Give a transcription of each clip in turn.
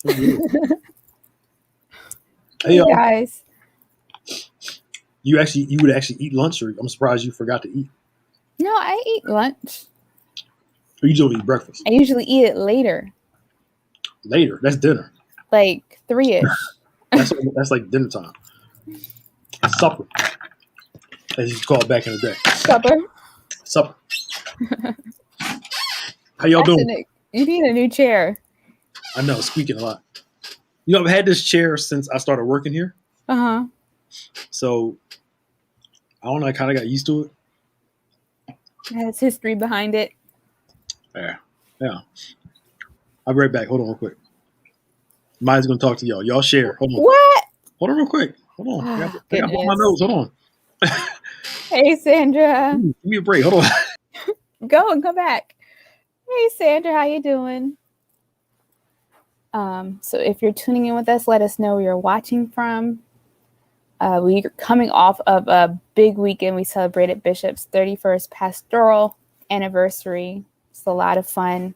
I'm good. Hey, Hey guys. you would actually eat lunch, or I'm surprised you forgot to eat. No, I eat lunch. Or you don't eat breakfast I usually eat it later, later. That's dinner. like 3-ish. That's like dinner time. Supper, as you used to call it back in the day. Supper. Supper. How y'all That's doing? an, you need a new chair. I know, squeaking a lot. You know, I've had this chair since I started working here, Uh-huh. so I don't know. I kind of got used to it. It has history behind it. Yeah, yeah. I'll be right back. Hold on, real quick. Maya's gonna talk to y'all. Y'all share. Hold on. What? Hold on, real quick. Hold on. Oh, I got to blow my goodness. nose. Hold on. Hey Sandra. Give me a break. Hold on. Go and come back. Hey Sandra, how you doing? So if you're tuning in with us, let us know where you're watching from. We're coming off of a big weekend. We celebrated Bishop's 31st pastoral anniversary. It's a lot of fun.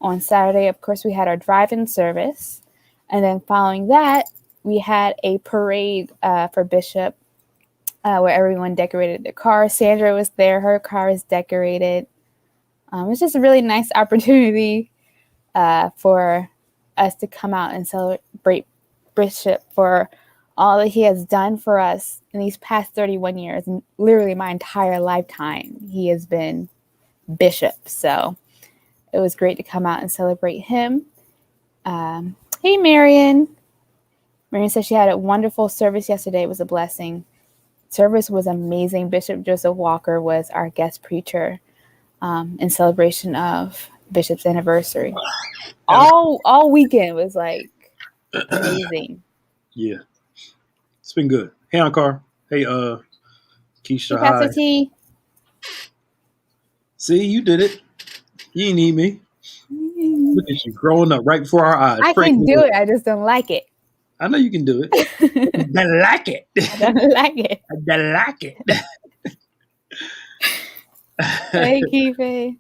On Saturday, of course, we had our drive-in service. And then following that, we had a parade for Bishop where everyone decorated their car. Sandra was there. Her car is decorated. It was just a really nice opportunity for us to come out and celebrate Bishop for all that he has done for us in these past 31 years. And literally my entire lifetime, he has been Bishop. So it was great to come out and celebrate him. Hey, Marion. Marion said she had a wonderful service yesterday. It was a blessing. Service was amazing. Bishop Joseph Walker was our guest preacher in celebration of Bishop's anniversary. All weekend was like amazing. Yeah, it's been good. Hey, Ankar. Hey, Keisha. Hey, Pastor Hi. T. See, you did it. You didn't need me. Look at you growing up right before our eyes. I can do it. I just don't like it. I know you can do it. I like it. I don't like it. I like it. Hey, Kife.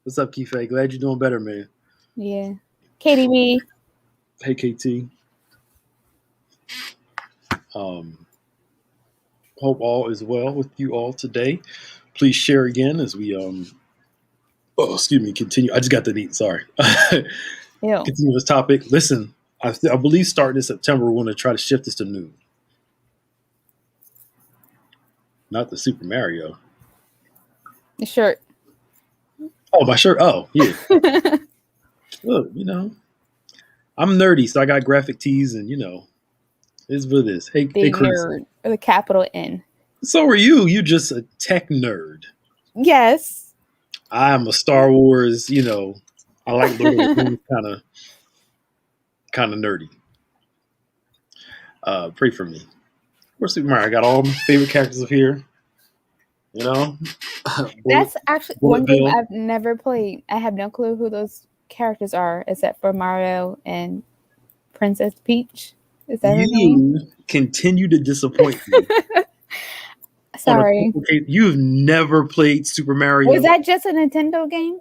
What's up, Kife? Glad you're doing better, man. Yeah. Katie B. Hey, KT. Hope all is well with you all today. Please share again as we continue. I just got the neat. Sorry. Continue this topic. Listen, I believe starting in September, we're going to try to shift this to noon. Not the Super Mario. The shirt. Oh, my shirt. Oh, yeah. Look, I'm nerdy, so I got graphic tees, and it's what it is. Hey, Big Chris. nerd with a capital N. So are you? You just a tech nerd. Yes. I'm a Star Wars. I like Lord of the Rings, kind of nerdy. Pray for me. Where's Super Mario? I got all my favorite characters up here. That's actually one game I've never played. I have no clue who those characters are, except for Mario and Princess Peach. Is that her name? You continue to disappoint me. Sorry. You've never played Super Mario. Was that just a Nintendo game?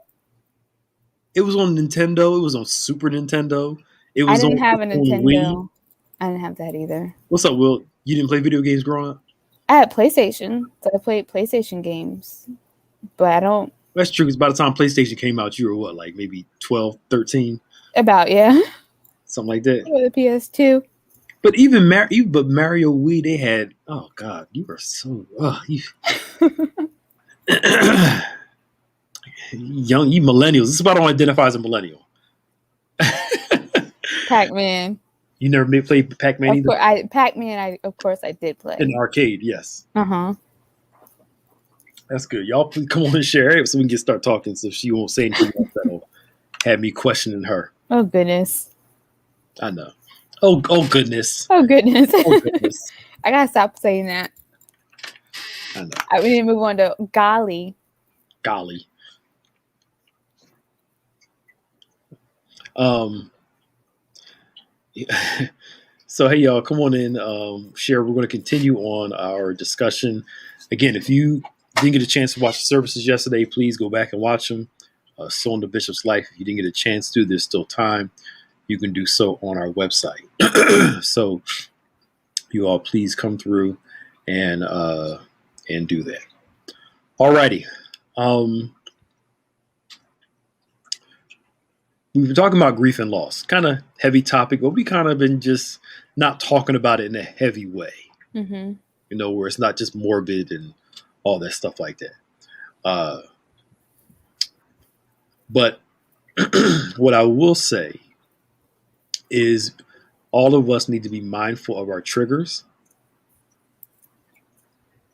It was on Nintendo. It was on Super Nintendo. I didn't have a Nintendo. Wii. I didn't have that either. What's up, Will? You didn't play video games growing up? I had PlayStation, so I played PlayStation games. But I don't... That's true, because by the time PlayStation came out, you were what, like maybe 12, 13? About, yeah. Something like that. With the PS2. But even Mario Wii, they had... Oh, God, you were so... Young, you millennials. This is why I don't identify as a millennial. Pac-Man. You never played Pac-Man either? Pac-Man, of course, I did play. In the arcade, yes. Uh-huh. That's good. Y'all please come on and share so we can start talking so she won't say anything else that'll have me questioning her. Oh, goodness. I know. Oh goodness. Oh, goodness. Oh, goodness. I got to stop saying that. I know. We need to move on to golly. Golly. So hey y'all, come on in, share. We're going to continue on our discussion. Again, if you didn't get a chance to watch the services yesterday, please go back and watch them. So on the Bishop's life, if you didn't get a chance to, there's still time. you can do so on our website. So you all please come through and do that. Alrighty. We've been talking about grief and loss. Kind of heavy topic, but we kind of been just not talking about it in a heavy way. Mm-hmm. Where it's not just morbid and all that stuff like that. But what I will say is all of us need to be mindful of our triggers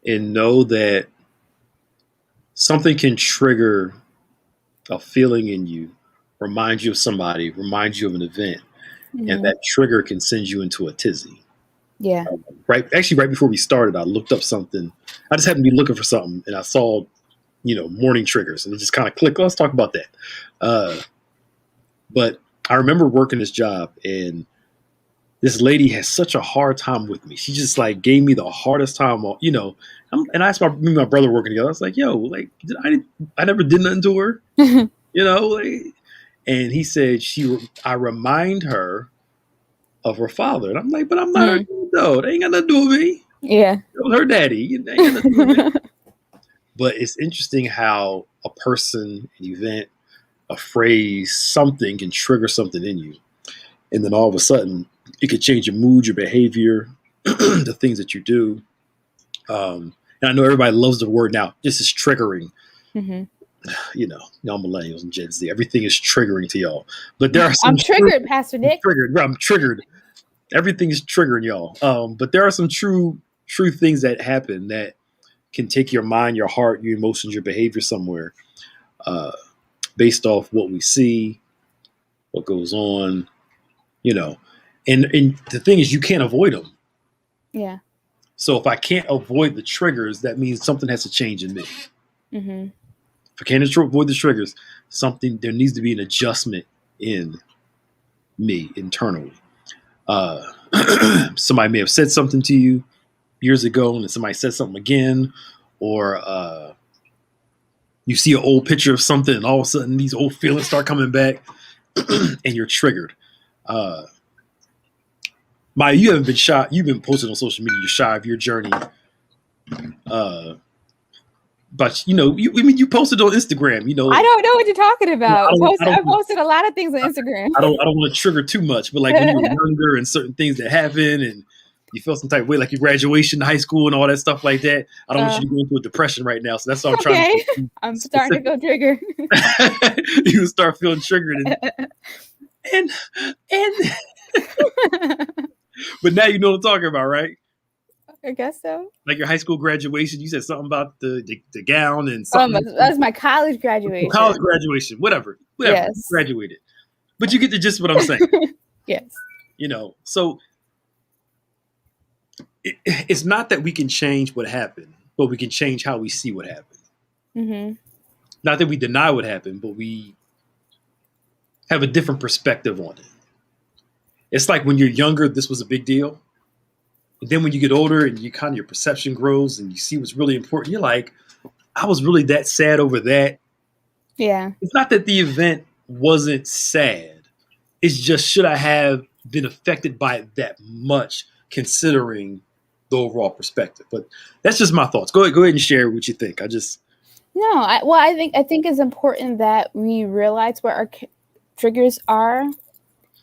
and know that something can trigger a feeling in you, remind you of somebody, remind you of an event, and that trigger can send you into a tizzy. Yeah. Right before we started, I looked up something. I just happened to be looking for something, and I saw, morning triggers, and it just kind of clicked. Let's talk about that. But I remember working this job, and this lady has such a hard time with me. She just like gave me the hardest time. And I asked me and my brother working together. I was like, "Yo, like, I never did nothing to her, And he said I remind her of her father, and I'm like, "But I'm not her dude, though. They ain't got nothing to do with me. Yeah, it was her daddy. They ain't got nothing to do with me." But it's interesting how a person, an event, a phrase, something can trigger something in you, and then all of a sudden it could change your mood, your behavior, the things that you do. And I know everybody loves the word now. This is triggering. Mm-hmm. Y'all millennials and Gen Z. Everything is triggering to y'all. But there are some I'm triggered, Pastor Nick. I'm triggered. Everything is triggering y'all. But there are some true things that happen that can take your mind, your heart, your emotions, your behavior somewhere, based off what we see, what goes on. And the thing is, you can't avoid them. Yeah. So if I can't avoid the triggers, that means something has to change in me. Mm-hmm. If I can't avoid the triggers, there needs to be an adjustment in me internally. Somebody may have said something to you years ago, and then somebody said something again, or you see an old picture of something, and all of a sudden these old feelings start coming back, and you're triggered. Maya, you haven't been shy. You've been posting on social media. You're shy of your journey. But you posted on Instagram. I don't know what you're talking about. I posted a lot of things on Instagram. I don't want to trigger too much, but like when you were younger and certain things that happen, and you felt some type of way, like your graduation, high school, and all that stuff like that. I don't want you to go into a depression right now. So that's what I'm trying to. I'm starting to go trigger. You start feeling triggered, and but now you know what I'm talking about, right? I guess so. Like your high school graduation, you said something about the gown and something. That was my college graduation. College graduation, whatever. Yes. Graduated. But you get the gist of what I'm saying. Yes. So it's not that we can change what happened, but we can change how we see what happened. Mm-hmm. Not that we deny what happened, but we have a different perspective on it. It's like when you're younger, this was a big deal. And then when you get older and your perception grows and you see what's really important, you're like, I was really that sad over that. Yeah. It's not that the event wasn't sad. It's just, should I have been affected by it that much, considering the overall perspective? But that's just my thoughts. Go ahead and share what you think. I think it's important that we realize what our triggers are,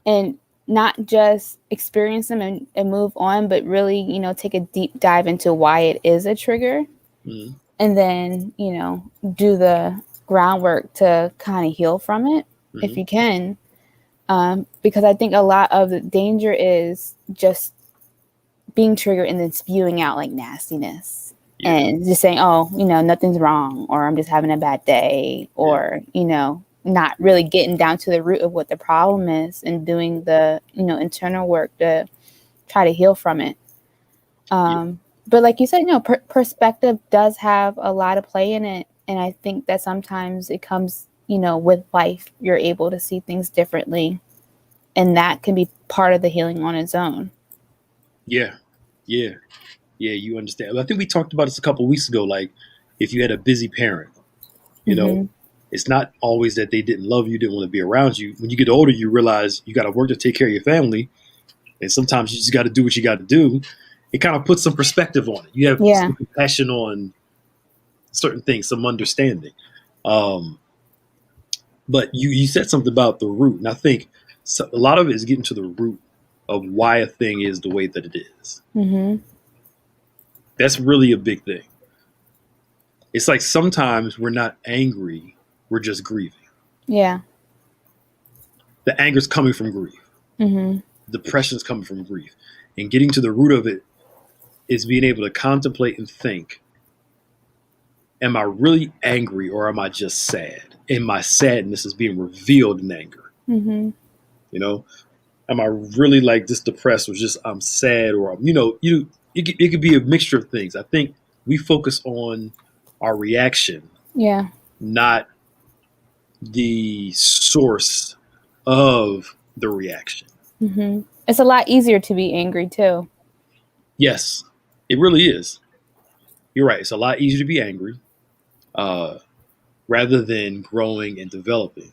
and not just experience them and move on, but really, take a deep dive into why it is a trigger. Mm-hmm. And then, do the groundwork to kind of heal from it, mm-hmm. if you can. Because I think a lot of the danger is just being triggered and then spewing out like nastiness. Yeah. And just saying, oh, nothing's wrong, or I'm just having a bad day, or, not really getting down to the root of what the problem is and doing the, internal work to try to heal from it. But like you said, perspective does have a lot of play in it. And I think that sometimes it comes, with life, you're able to see things differently. And that can be part of the healing on its own. Yeah. You understand. I think we talked about this a couple of weeks ago. Like, if you had a busy parent, mm-hmm. It's not always that they didn't love you, didn't want to be around you. When you get older, you realize you got to work to take care of your family, and sometimes you just got to do what you got to do. It kind of puts some perspective on it. You have Yeah. some compassion on certain things, some understanding. Um, but you said something about the root, and I think a lot of it is getting to the root of why a thing is the way that it is. Mm-hmm. That's really a big thing. It's like sometimes we're not angry, we're just grieving. Yeah. The anger's coming from grief. Mm-hmm. Depression's coming from grief. And getting to the root of it is being able to contemplate and think, am I really angry or am I just sad? And my sadness is being revealed in anger. Mm-hmm. You know, am I really like just depressed or just I'm sad or it could be a mixture of things. I think we focus on our reaction, Yeah. not the source of the reaction. Mm-hmm. It's a lot easier to be angry too. Yes, it really is. You're right. It's a lot easier to be angry uh, rather than growing and developing,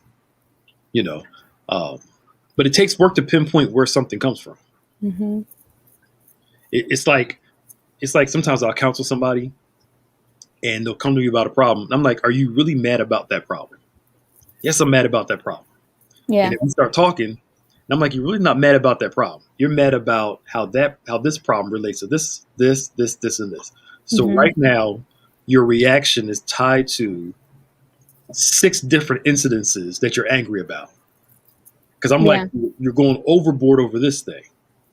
you know. Um, but it takes work to pinpoint where something comes from. Mm-hmm. It's like sometimes I'll counsel somebody and they'll come to me about a problem. I'm like, are you really mad about that problem? Yes, I'm mad about that problem. Yeah. And if we start talking, and I'm like, you're really not mad about that problem. You're mad about how this problem relates to this, and this. So Mm-hmm. right now, your reaction is tied to 6 different incidences that you're angry about. Because I'm like, Yeah. you're going overboard over this thing.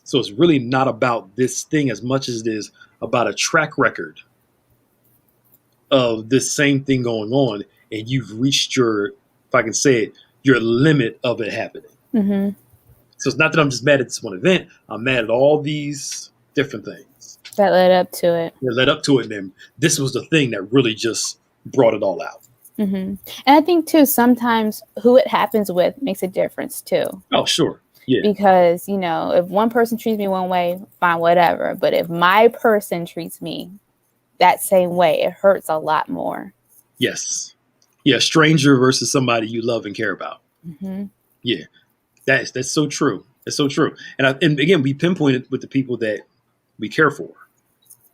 So it's really not about this thing as much as it is about a track record of this same thing going on, and you've reached your, if I can say it, your limit of it happening. Mm-hmm. So it's not that I'm just mad at this one event. I'm mad at all these different things That led up to it. that led up to it, and then this was the thing that really just brought it all out. Mm-hmm. And I think too, sometimes who it happens with makes a difference too. Oh, sure. Yeah. Because, if one person treats me one way, fine, whatever. But if my person treats me that same way, it hurts a lot more. Yes. Yeah. Stranger versus somebody you love and care about. Mm-hmm. Yeah. That's so true. It's so true. And again, we pinpointed with the people that we care for,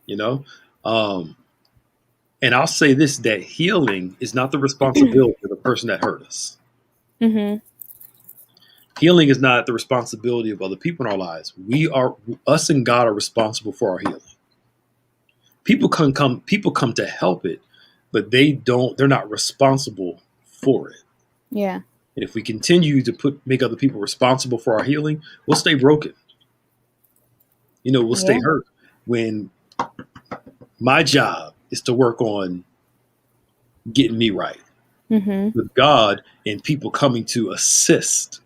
you know? And I'll say this, that healing is not the responsibility of the person that hurt us. Mm-hmm. Healing is not the responsibility of other people in our lives. Us and God are responsible for our healing. People come to help it, but they're not responsible for it. Yeah. And if we continue to make other people responsible for our healing, we'll stay broken. We'll stay hurt. When my job is to work on getting me right Mm-hmm. with God and people coming to assist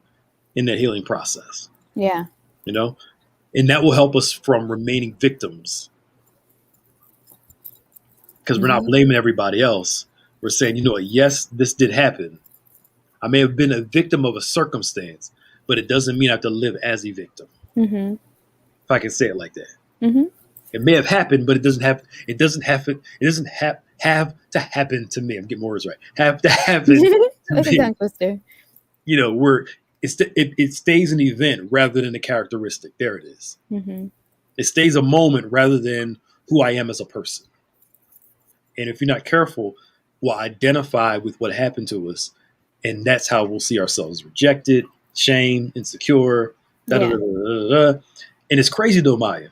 in that healing process. Yeah. And that will help us from remaining victims. Because we're not blaming everybody else. We're saying, yes, this did happen. I may have been a victim of a circumstance, but it doesn't mean I have to live as a victim. Mm-hmm. If I can say it like that. Mm-hmm. It may have happened, but it doesn't have to happen to me. I'm getting more words right. Have to happen to That's a tongue twister. Where it stays an event rather than a characteristic. There it is. Mm-hmm. It stays a moment rather than who I am as a person. And if you're not careful, we'll identify with what happened to us. And that's how we'll see ourselves rejected, shamed, insecure. And it's crazy though, Maya.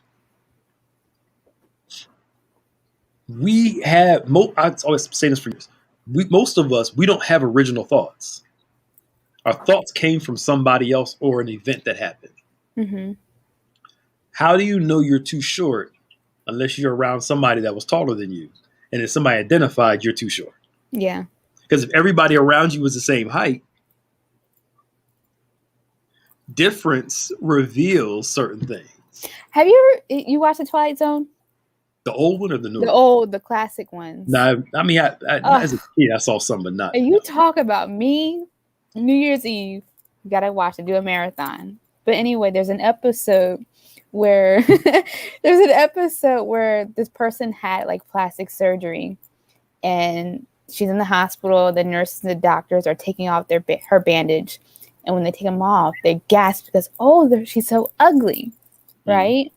We have, I always say this for years, most of us, we don't have original thoughts. Our thoughts came from somebody else or an event that happened. Mm-hmm. How do you know you're too short unless you're around somebody that was taller than you? And if somebody identified, you're too short. Yeah. Because if everybody around you was the same height, difference reveals certain things. Have you watched The Twilight Zone? The old one or the new one? The classic ones. No, I mean, as a kid, I saw some, but not. And you talk about me, New Year's Eve, you gotta watch it, do a marathon. But anyway, there's an episode where this person had like plastic surgery, and she's in the hospital. The nurses and the doctors are taking off her bandage. And when they take them off, they gasp because, she's so ugly, right?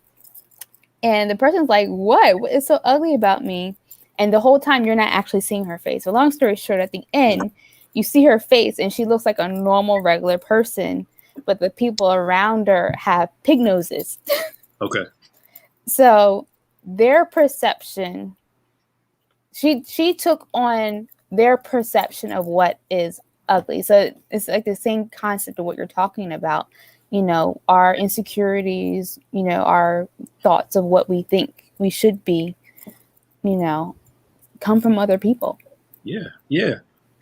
And the person's like, what is so ugly about me? And the whole time you're not actually seeing her face. So long story short, at the end, you see her face and she looks like a normal, regular person, but the people around her have pig noses. Okay. So their perception, she took on their perception of what is ugly. So it's like the same concept of what you're talking about. Our insecurities, our thoughts of what we think we should be, come from other people. Yeah. Yeah.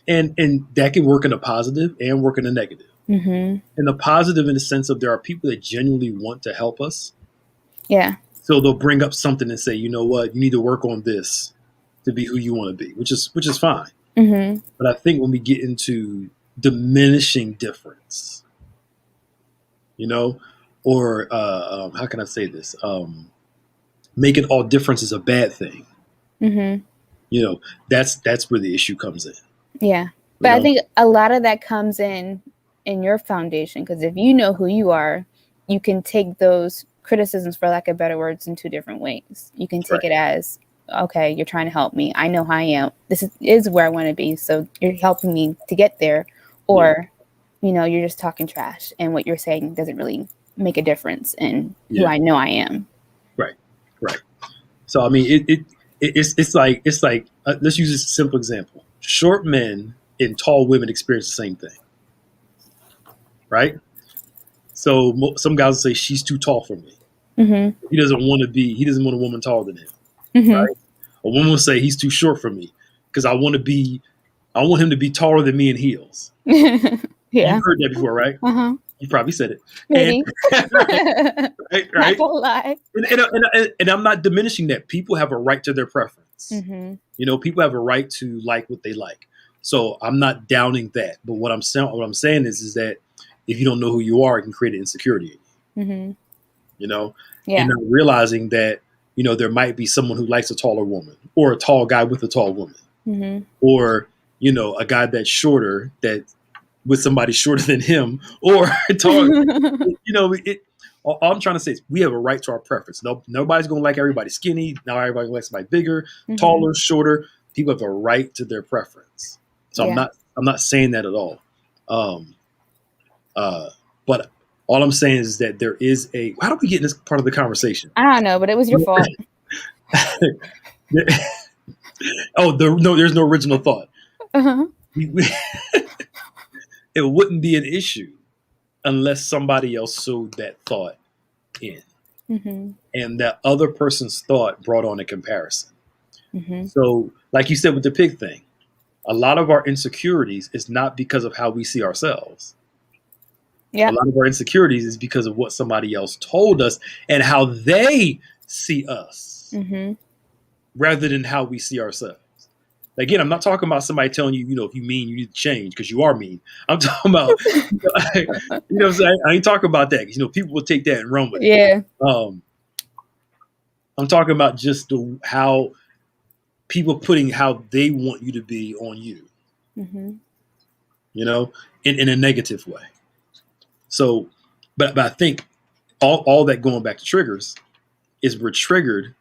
And that can work in a positive and work in a negative. Mm-hmm. And the positive in the sense of there are people that genuinely want to help us. Yeah. So they'll bring up something and say, you know what, you need to work on this to be who you want to be, which is fine. Mm-hmm. But I think when we get into diminishing difference, or how can I say this? Making all differences a bad thing. Mm-hmm. That's where the issue comes in. Yeah. But I think a lot of that comes in your foundation, because if you know who you are, you can take those criticisms, for lack of better words, in two different ways. You can take it as, okay, you're trying to help me. I know who I am. This is where I want to be. So you're helping me to get there. Or, you're just talking trash and what you're saying doesn't really make a difference in who I know I am. Right. So, I mean, it's like let's use this simple example. Short men and tall women experience the same thing. Right? So some guys will say, she's too tall for me. Mm-hmm. He doesn't want a woman taller than him. Mm-hmm. Right? A woman will say, he's too short for me because I want him to be taller than me in heels. Yeah. You've heard that before, right? Uh-huh. You probably said it. Maybe. Right? Not gonna lie. And I'm not diminishing that. People have a right to their preference. Mm-hmm. People have a right to like what they like. So I'm not downing that. But what I'm saying is that if you don't know who you are, it can create an insecurity in you. Mm-hmm. And not realizing that, there might be someone who likes a taller woman, or a tall guy with a tall woman, mm-hmm. or, a guy that's shorter that with somebody shorter than him, or taller. All I'm trying to say is we have a right to our preference. Nobody's going to like everybody skinny. Now everybody's going to like somebody bigger, taller, shorter. People have a right to their preference. So I'm not saying that at all. But all I'm saying is that there is how do we get in this part of the conversation? I don't know, but it was your fault. There's no original thought. Uh-huh. It wouldn't be an issue unless somebody else sowed that thought in. Mm-hmm. And that other person's thought brought on a comparison. Mm-hmm. So, like you said with the pig thing, a lot of our insecurities is not because of how we see ourselves. Yeah. A lot of our insecurities is because of what somebody else told us and how they see us, rather than how we see ourselves. Again, I'm not talking about somebody telling you, if you mean, you need to change because you are mean. I'm talking about, what I'm saying? I ain't talking about that because, people will take that and run with it. Yeah. I'm talking about just how people putting how they want you to be on you, in a negative way. So, but I think all that, going back to triggers, is we're triggered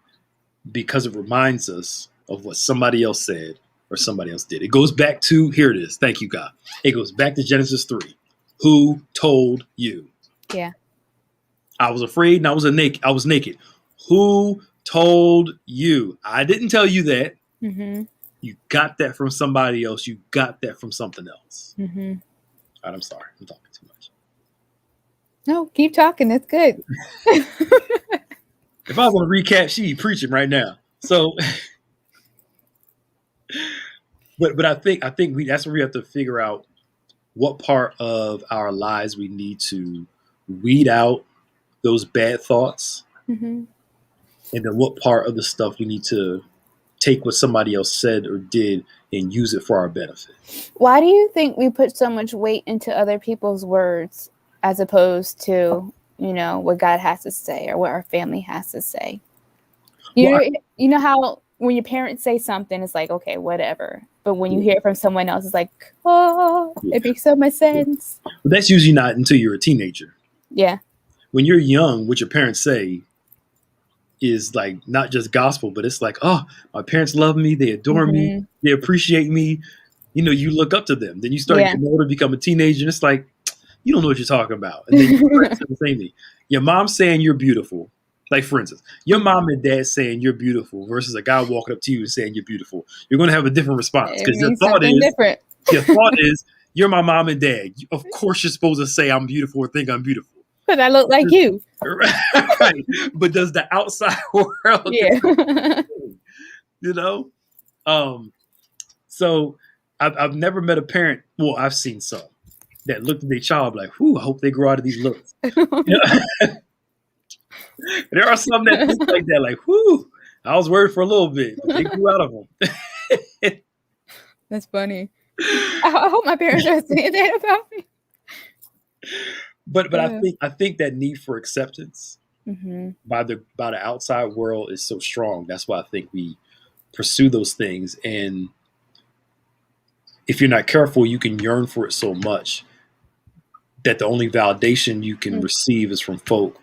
because it reminds us of what somebody else said or somebody else did. It goes back to, here it is. Thank you, God. It goes back to Genesis 3. Who told you? Yeah. I was afraid and I was naked. Who told you? I didn't tell you that. Mm-hmm. You got that from somebody else. You got that from something else. Mm-hmm. Right, I'm sorry. I'm talking too much. No, keep talking. That's good. If I was going to recap, she'd be preaching right now. So, but I think that's where we have to figure out what part of our lives we need to weed out those bad thoughts, and then what part of the stuff we need to take what somebody else said or did and use it for our benefit. Why do you think we put so much weight into other people's words as opposed to, what God has to say or what our family has to say? You know how when your parents say something, it's like, okay, whatever. But when you hear it from someone else, it's like, oh, it makes so much sense. But that's usually not until you're a teenager. Yeah. When you're young, what your parents say is like not just gospel, but it's like, oh, my parents love me, they adore me, they appreciate me. You know, you look up to them. Then you start getting older, become a teenager, and it's like, you don't know what you're talking about. And then you start saying the same thing. Your mom saying you're beautiful. Like, for instance, your mom and dad saying you're beautiful versus a guy walking up to you and saying you're beautiful. You're going to have a different response because your thought is, you're my mom and dad. Of course, you're supposed to say I'm beautiful or think I'm beautiful. Because I look like you. Right. But does the outside world, you know? So I've never met a parent. Well, I've seen some that looked at their child like, "Whew, I hope they grow out of these looks." You know? There are some that think like that, like, "Whew, I was worried for a little bit, but they grew out of them." That's funny. I hope my parents are saying that about me. But I think that need for acceptance by the outside world is so strong. That's why I think we pursue those things, and if you're not careful, you can yearn for it so much that the only validation you can receive is from folk.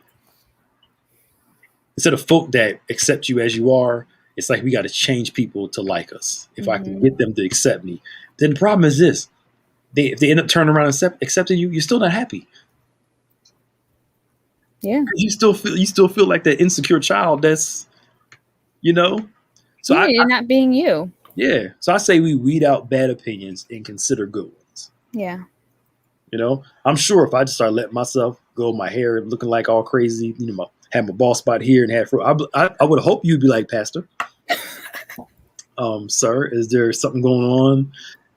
Instead of folk that accept you as you are, it's like we got to change people to like us. If I can get them to accept me, then the problem is this: if they end up turning around and accepting you, you're still not happy. Yeah, you still feel like that insecure child. That's, you know. So you're not being you. Yeah. So I say we weed out bad opinions and consider good ones. Yeah. You know, I'm sure if I just start letting myself go, my hair looking like all crazy, you know, have my bald spot here and have, I would hope you'd be like, Pastor, sir, is there something going on?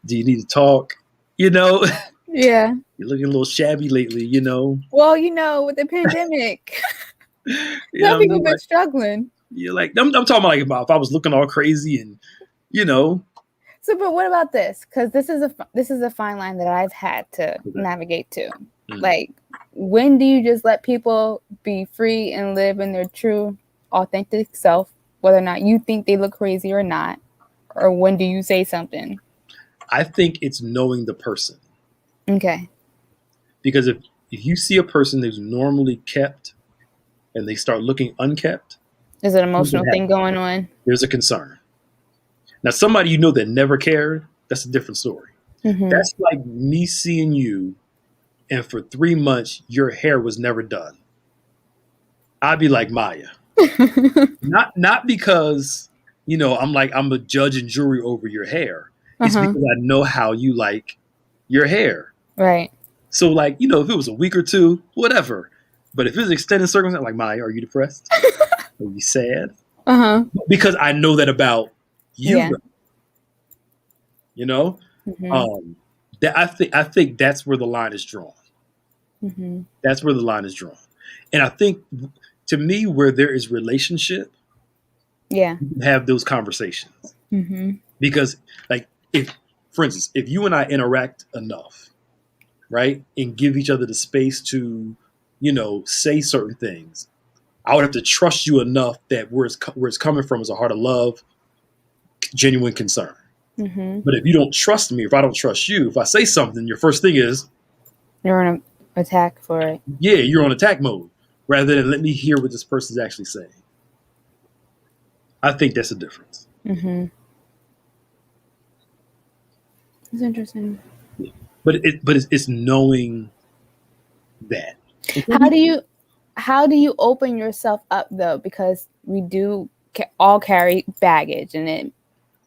Do you need to talk? You know? Yeah. You're looking a little shabby lately, you know? Well, you know, with the pandemic, some people have been struggling. You're like, I'm talking about like if I was looking all crazy and, you know. So, but what about this? Because this is a fine line that I've had to navigate to. Like, when do you just let people be free and live in their true, authentic self, whether or not you think they look crazy or not? Or when do you say something? I think it's knowing the person. Okay. Because if you see a person who's normally kept and they start looking unkept, there's an emotional thing going on. There's a concern. Now, somebody you know that never cared, that's a different story. That's like me seeing you and for 3 months, your hair was never done. I'd be like, Maya. Not because, you know, I'm a judge and jury over your hair. It's because I know how you like your hair. Right. So, like, you know, if it was a week or two, whatever. But if it's extended circumstance, like, Maya, are you depressed? Are you sad? Because I know that about you. Yeah. You know? That I think that's where the line is drawn. That's where the line is drawn. And I think, to me, where there is relationship, you can have those conversations. Because, like, for instance, if you and I interact enough, right, and give each other the space to, you know, say certain things, I would have to trust you enough that where it's coming from is a heart of love, genuine concern. But if you don't trust me, if I don't trust you, if I say something, your first thing is you're on attack for it. Yeah, you're on attack mode rather than let me hear what this person's actually saying. I think that's a difference. It's interesting. Yeah. But it's knowing that. How do you open yourself up though? Because we do all carry baggage, and it,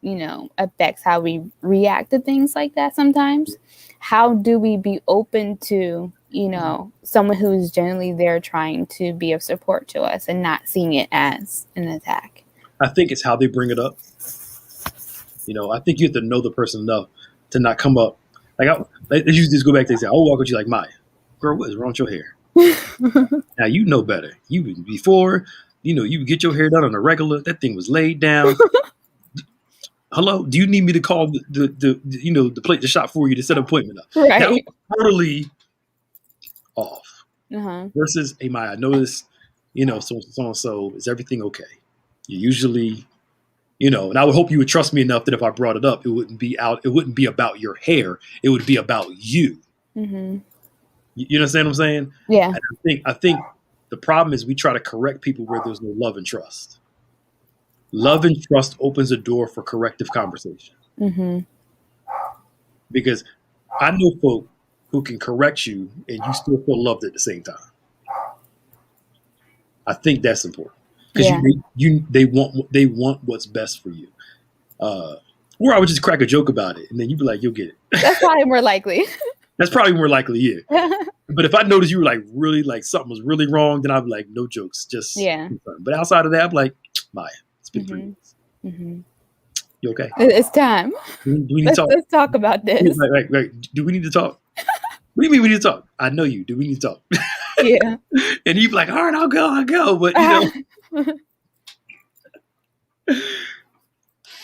you know, affects how we react to things like that sometimes. How do we be open to, you know, someone who's generally there trying to be of support to us and not seeing it as an attack? I think it's how they bring it up. You know, I think you have to know the person enough to not come up. Like, let's just go back to say, I'll walk with you like, Maya, girl, what is wrong with your hair? Now, you know better. Before, you know, you would get your hair done on a regular. That thing was laid down. Hello, do you need me to call the shop for you to set an appointment up? Right. That was totally off. Versus, hey, Maya, I noticed, you know, so is everything okay? You usually And I would hope you would trust me enough that if I brought it up, it wouldn't be about your hair. It would be about you. Mm-hmm. You understand what I'm saying? Yeah. And I think the problem is we try to correct people where there's no love and trust. Love and trust opens a door for corrective conversation. Mm-hmm. Because I know folk who can correct you and you still feel loved at the same time. I think that's important because they want what's best for you. Or I would just crack a joke about it and then you'd be like, you'll get it. That's probably more likely. That's probably more likely, yeah. But if I noticed you were like really like something was really wrong, then I'd be like, no jokes, just yeah. But outside of that, I'm like, Maya, it's been 3 weeks. Mm-hmm. You okay? It's time. Do we need to talk? Let's talk about this. Right. Do we need to talk? What do you mean we need to talk? I know you. Do we need to talk? Yeah. And you'd be like, all right, I'll go. But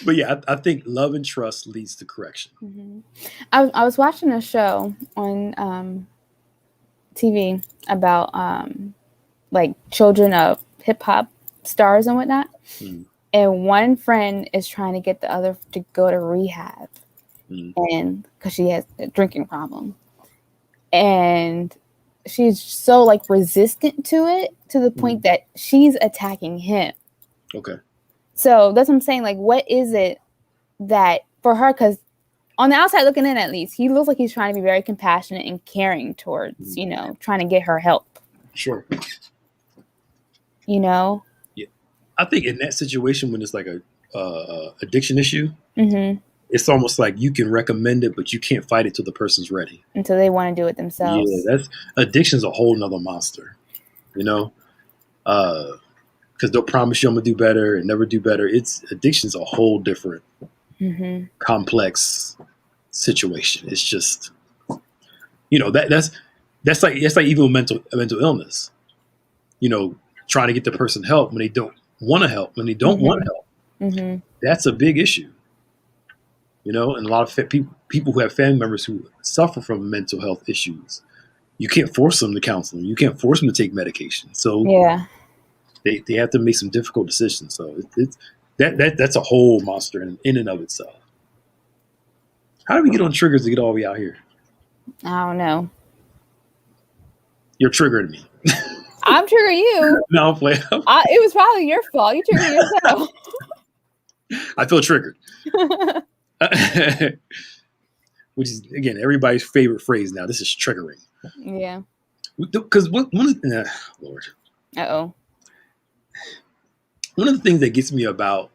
But yeah, I think love and trust leads to correction. Mm-hmm. I was watching a show on TV about like children of hip hop stars and whatnot. Mm. And one friend is trying to get the other to go to rehab, and because she has a drinking problem, and she's so like resistant to it to the point that she's attacking him. Okay. So that's what I'm saying. Like, what is it that for her? Because on the outside looking in, at least, he looks like he's trying to be very compassionate and caring towards, trying to get her help. Sure. Yeah. I think in that situation, when it's like a addiction issue, it's almost like you can recommend it, but you can't fight it till the person's ready. Until they want to do it themselves. Yeah, addiction's a whole nother monster, because they'll promise you I'm gonna do better and never do better. Addiction's a whole different complex situation. It's just, that's like even mental illness. Trying to get the person help when they don't want to help, when they don't want help. That's a big issue. And a lot of people who have family members who suffer from mental health issues, you can't force them to counsel. You can't force them to take medication. So they have to make some difficult decisions. So that's a whole monster in and of itself. How do we get on triggers to get all the way out here? I don't know. You're triggering me. I'm triggering you. No, I'm playing. It was probably your fault. You triggered yourself. I feel triggered. Which is, again, everybody's favorite phrase now. This is triggering. Yeah. Because Lord. Uh-oh. One of the things that gets me about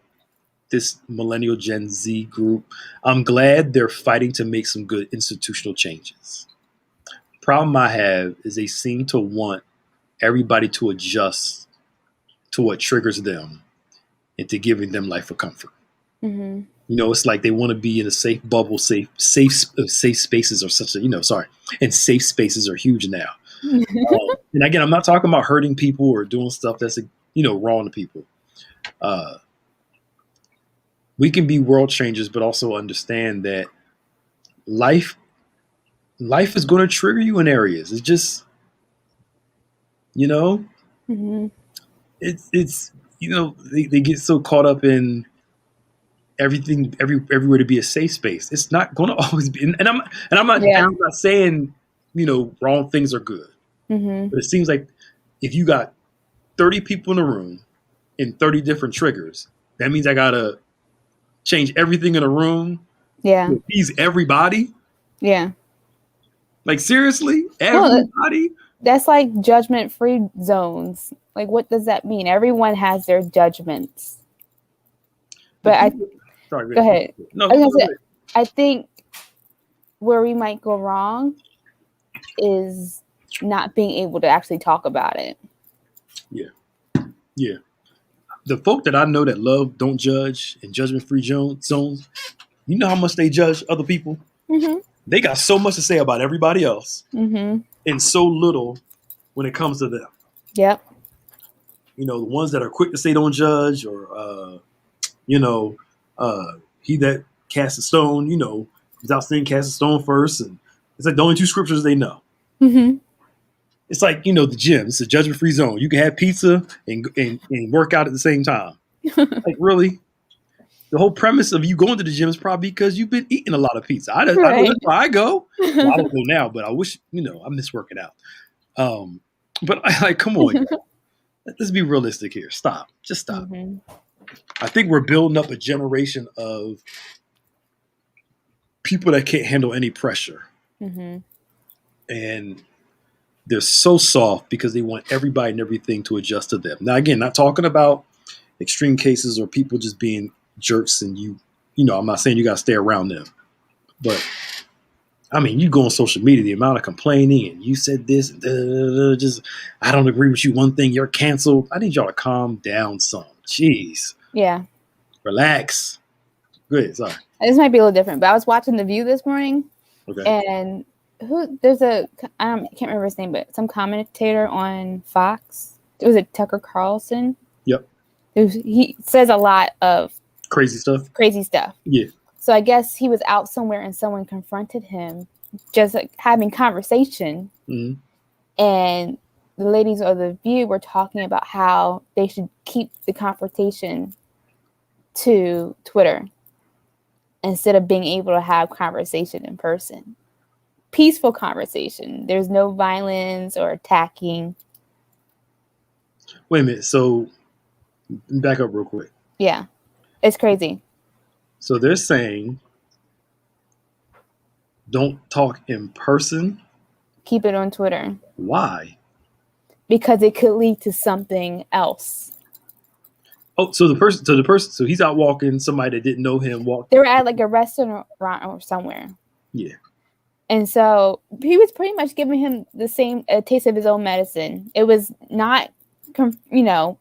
this millennial Gen Z group, I'm glad they're fighting to make some good institutional changes. Problem I have is they seem to want everybody to adjust to what triggers them into giving them life of comfort. It's like they want to be in a safe bubble, safe spaces are such a, and safe spaces are huge now. And again, I'm not talking about hurting people or doing stuff that's, wrong to people. We can be world changers, but also understand that life is going to trigger you in areas. It's just, it's they get so caught up in everything, everywhere to be a safe space. It's not going to always be. And I'm not saying, wrong things are good. But it seems like if you got 30 people in a room and 30 different triggers, that means I got to change everything in a room. Yeah. To appease everybody. Yeah. Like, seriously? Everybody? That's like judgment-free zones. Like, what does that mean? Everyone has their judgments. But go ahead. No, I think where we might go wrong is not being able to actually talk about it. Yeah. The folk that I know that love, don't judge, and judgment-free zones, you know how much they judge other people? They got so much to say about everybody else and so little when it comes to them. Yep. The ones that are quick to say don't judge or, he that casts a stone, without saying cast a stone first. And it's like the only two scriptures they know. It's like, the gym. It's a judgment-free zone. You can have pizza and work out at the same time. Like, really? The whole premise of you going to the gym is probably because you've been eating a lot of pizza. I know Right. that's why I go. Well, I don't go now, but I wish, I miss working out. But come on, let's be realistic here. Stop. Just stop. Hmm. I think we're building up a generation of people that can't handle any pressure. Hmm. And they're so soft because they want everybody and everything to adjust to them. Now, again, not talking about extreme cases or people just being jerks and I'm not saying you got to stay around them. But, I mean, you go on social media, the amount of complaining and you said this, and just, I don't agree with you. One thing, you're canceled. I need y'all to calm down some. Jeez. Yeah. Relax. Good. Sorry. This might be a little different, but I was watching The View this morning, Okay. and I can't remember his name, but some commentator on Fox. Was it Tucker Carlson? Yep. He says a lot of Crazy stuff. Yeah. So I guess he was out somewhere and someone confronted him, just like having conversation. Mm-hmm. And the ladies of The View were talking about how they should keep the confrontation to Twitter instead of being able to have conversation in person. Peaceful conversation. There's no violence or attacking. Wait a minute. So back up real quick. Yeah. It's crazy. So they're saying don't talk in person. Keep it on Twitter. Why? Because it could lead to something else. Oh, so he's out walking. Somebody that didn't know him walked. They were at like a restaurant or somewhere. Yeah. And so he was pretty much giving him the same taste of his own medicine. It was not,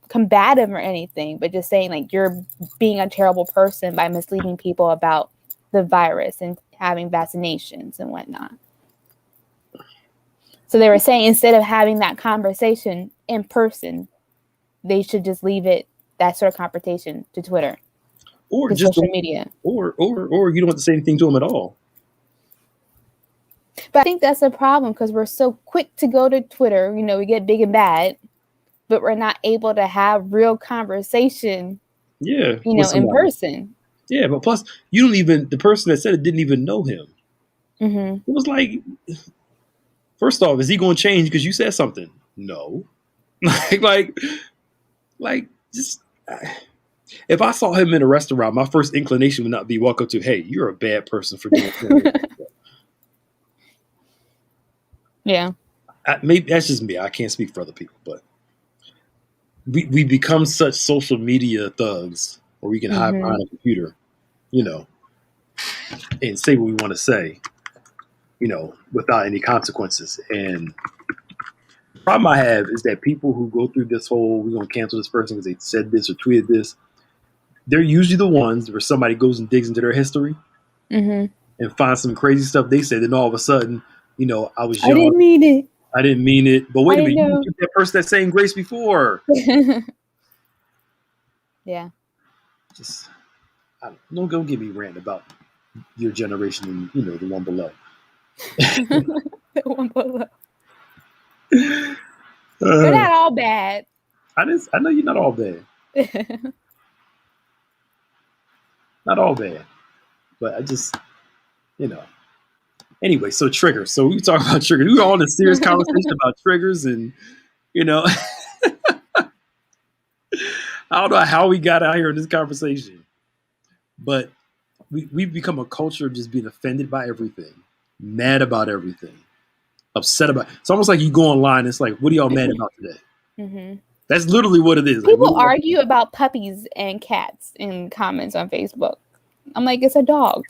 combative or anything, but just saying like you're being a terrible person by misleading people about the virus and having vaccinations and whatnot. So they were saying instead of having that conversation in person, they should just leave that sort of confrontation to Twitter or to just social media. Or you don't have to say anything to them at all. But I think that's a problem because we're so quick to go to Twitter. We get big and bad, but we're not able to have real conversation. Yeah, in person. Yeah, but plus the person that said it didn't even know him. Mm-hmm. It was like, first off, is he going to change because you said something? No. Just if I saw him in a restaurant, my first inclination would not be walk up to, hey, you're a bad person for doing that. Yeah. Maybe that's just me. I can't speak for other people, but we become such social media thugs where we can hide behind a computer, and say what we want to say, without any consequences. And the problem I have is that people who go through this whole, we're going to cancel this person because they said this or tweeted this, they're usually the ones where somebody goes and digs into their history and finds some crazy stuff they said. Then all of a sudden, I was young. I didn't mean it. But wait a minute, you gave that person that same grace before. Yeah. Just don't go get me rant about your generation and the one below. The one below. You're not all bad. I know you're not all bad. Not all bad. But I just, Anyway, so triggers. So we talk about triggers. We were all in a serious conversation about triggers and, I don't know how we got out here in this conversation. But we've become a culture of just being offended by everything, mad about everything, upset about. It's almost like you go online. It's like, what are y'all mad about today? Mm-hmm. That's literally what it is. People argue about puppies and cats in comments on Facebook. I'm like, it's a dog.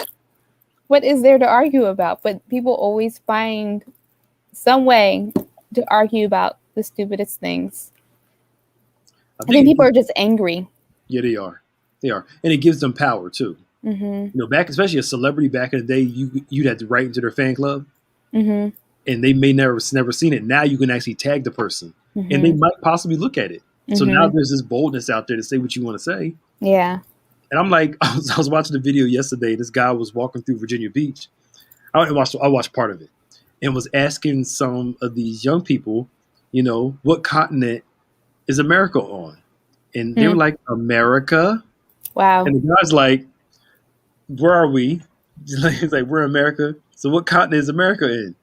What is there to argue about? But people always find some way to argue about the stupidest things. I think people are just angry. Yeah, they are. And it gives them power too. Mm-hmm. Back, especially a celebrity back in the day, you'd have to write into their fan club, and they may never seen it. Now you can actually tag the person, and they might possibly look at it. So now there's this boldness out there to say what you want to say. Yeah. And I'm like, I was watching a video yesterday. This guy was walking through Virginia Beach. I watched part of it, and was asking some of these young people, what continent is America on? And they were like, America. Wow. And the guy's like, "Where are we?" He's like, "We're in America." So what continent is America in?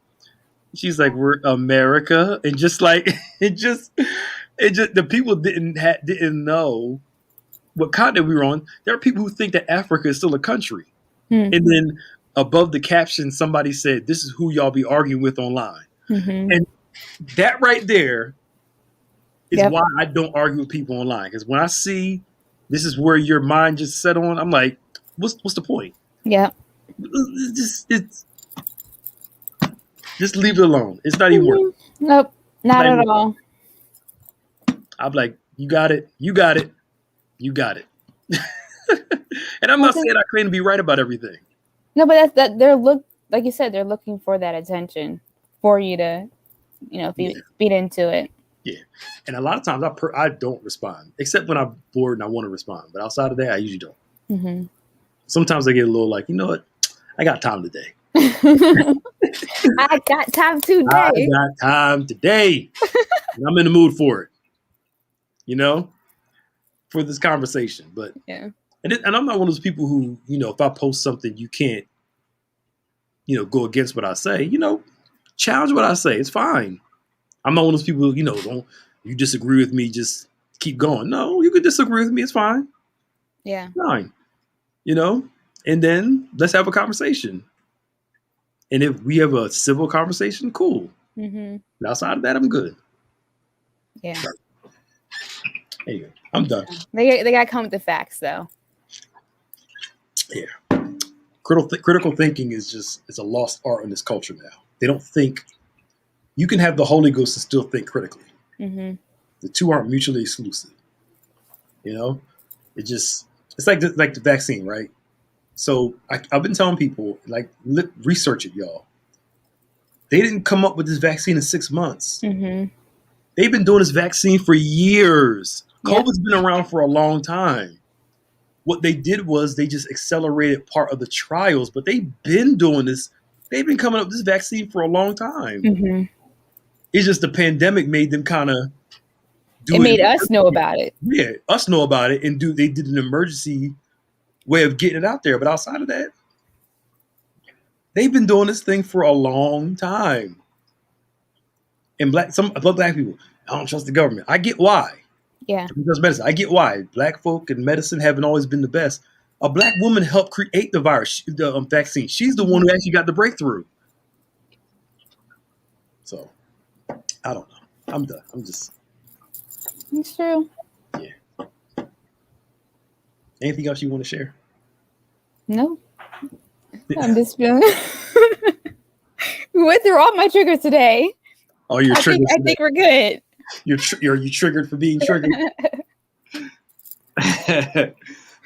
She's like, "We're America," and just like it just the people didn't know what continent we were on. There are people who think that Africa is still a country, Hmm. and then above the caption, somebody said, "This is who y'all be arguing with online," Mm-hmm. and that right there is Yep. why I don't argue with people online. Because when I see this is where your mind just set on, I'm like, what's the point? Yep. It's just leave it alone. It's not even worth it. Nope. It's Not not at even, all. I'm like, you got it, you got it, you got it. And I'm Well, not saying I claim to be right about everything. no, but that's that they're like you said, they're looking for that attention for you to, Yeah, feed into it. yeah. And a lot of times I don't respond, except when I'm bored and I want to respond. But outside of that, I usually don't. Mm-hmm. Sometimes I get a little like, you know what? I got time today. I got time I today. got time today. And I'm in the mood for it, you know, for this conversation. But Yeah. and I'm not one of those people who, if I post something, you can't, go against what I say. Challenge what I say. It's fine. I'm not one of those people who, don't you disagree with me, just keep going. No, you can disagree with me. It's fine. Yeah. Fine. You know, and then let's have a conversation. And if we have a civil conversation, cool. Mm-hmm. But outside of that, I'm good. Yeah. Anyway, I'm done. They got to come with the facts, though. Yeah. Critical thinking is just, it's a lost art in this culture now. They don't think, you can have the Holy Ghost and still think critically. Mm-hmm. The two aren't mutually exclusive. You know, it's like the vaccine, right? So I've been telling people, like, research it, y'all. They didn't come up with this vaccine in 6 months. Mm-hmm. They've been doing this vaccine for years. Yep. COVID's been around for a long time. What they did was they just accelerated part of the trials, but they've been doing this. They've been coming up with this vaccine for a long time. Mm-hmm. It's just the pandemic made them kind of It do it. made us know about it. Yeah, us know about it, and they did an emergency way of getting it out there. But outside of that, they've been doing this thing for a long time. And some black people, I don't trust the government. I get why. Yeah. Because medicine, I get why. Black folk and medicine haven't always been the best. A black woman helped create the virus, the vaccine. She's the one who actually got the breakthrough. So I don't know. I'm done. I'm just. It's true. Yeah. Anything else you want to share? No. I'm just feeling. We went through all my triggers today. Oh, your triggers. I think we're good. Are you triggered for being triggered?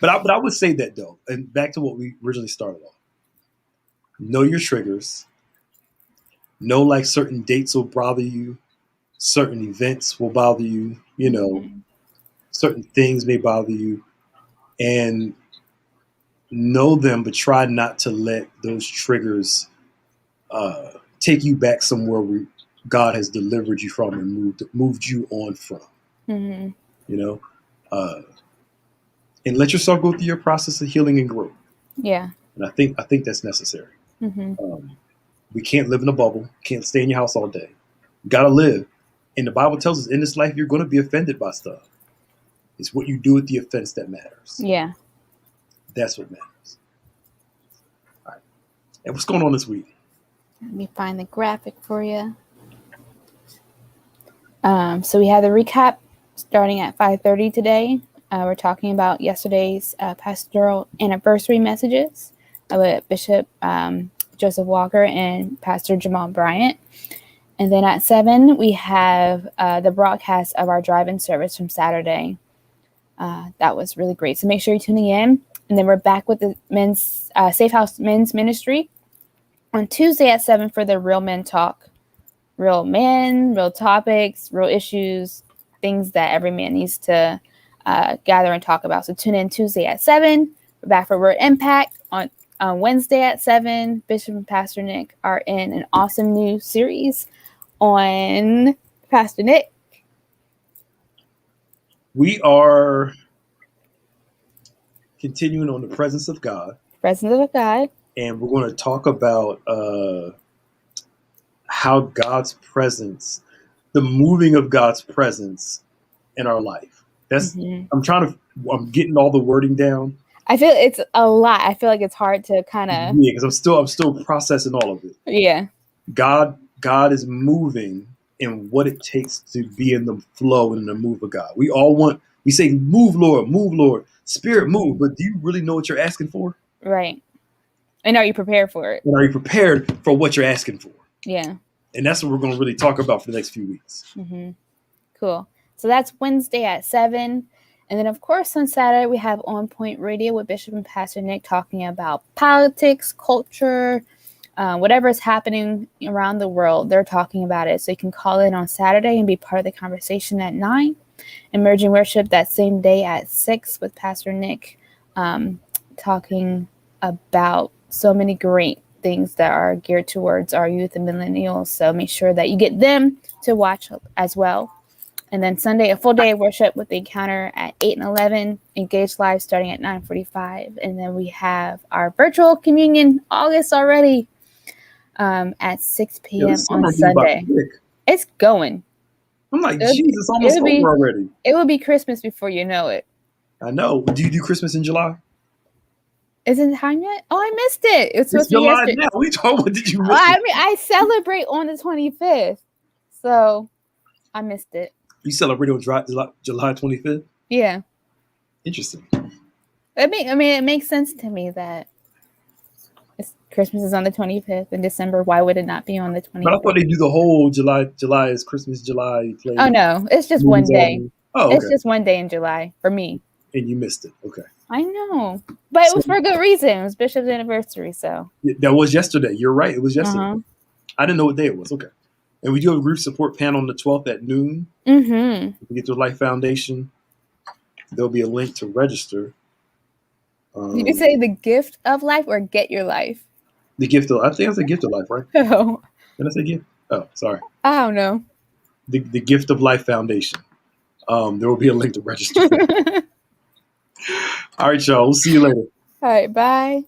But I would say that though, and back to what we originally started off. Know your triggers. Know like certain dates will bother you, certain events will bother you. Certain things may bother you, and know them, but try not to let those triggers take you back somewhere where God has delivered you from and moved you on from. Mm-hmm. You know, and let yourself go through your process of healing and growth. Yeah. And I think that's necessary. Mm-hmm. We can't live in a bubble. Can't stay in your house all day. You gotta live. And the Bible tells us in this life you're going to be offended by stuff. It's what you do with the offense that matters. Yeah. That's what matters. All right. And what's going on this week? Let me find the graphic for you. So we have the recap starting at 5:30 today. We're talking about yesterday's pastoral anniversary messages with Bishop Joseph Walker and Pastor Jamal Bryant. And then at 7, we have the broadcast of our drive-in service from Saturday. That was really great. So make sure you're tuning in. And then we're back with the men's Safe House Men's Ministry on Tuesday at 7 for the Real Men Talk. Real men, real topics, real issues, things that every man needs to gather and talk about. So tune in Tuesday at 7. We're back for Word Impact on Wednesday at 7. Bishop and Pastor Nick are in an awesome new series on Pastor Nick. We are continuing on the presence of God, Presence of God. and we're going to talk about how God's presence, the moving of God's presence in our life. That's Mhm. I'm getting all the wording down. I feel it's a lot. I feel like it's hard to kind of. Yeah, because I'm still processing all of it. Yeah. God is moving in what it takes to be in the flow and the move of God. We say, move, Lord, Spirit, move. But do you really know what you're asking for? Right. And are you prepared for it? And are you prepared for what you're asking for? Yeah. And that's what we're going to really talk about for the next few weeks. Mm-hmm. Cool. So that's Wednesday at 7. And then, of course, on Saturday, we have On Point Radio with Bishop and Pastor Nick talking about politics, culture, whatever is happening around the world. They're talking about it. So you can call in on Saturday and be part of the conversation at 9. Emerging Worship that same day at 6 with Pastor Nick, talking about so many great things that are geared towards our youth and millennials. So make sure that you get them to watch as well. And then Sunday, a full day of worship with the encounter at 8 and 11. Engage Live starting at 9:45. And then we have our virtual communion, August already, at 6 p.m. on Sunday. It's going. I'm like, Jesus, it's almost over already. It will be Christmas before you know it. I know. Do you do Christmas in July? Isn't it time yet? Oh, I missed it. It's supposed to be July yesterday. now. What are you talking about? Did you miss it? I mean, I celebrate on the 25th. So I missed it. You celebrate on July 25th? Yeah. Interesting. It makes sense to me that Christmas is on the 25th in December. Why would it not be on the 25th? But I thought they do the whole July. July is Christmas. July. Oh, no. It's just one day. Oh, okay. It's just one day in July for me. And you missed it. Okay. I know. But it was for a good reason. It was Bishop's anniversary, so. That was yesterday. You're right. It was yesterday. Uh-huh. I didn't know what day it was. Okay. And we do have a grief support panel on the 12th at noon. Mm-hmm. If you get to Life Foundation, there'll be a link to register. Did you say the gift of life or get your life? The gift of, I think it's the gift of life, right? Oh. Did I say gift? Oh, sorry. I don't know. The Gift of Life Foundation. There will be a link to register. All right, y'all. We'll see you later. All right. Bye.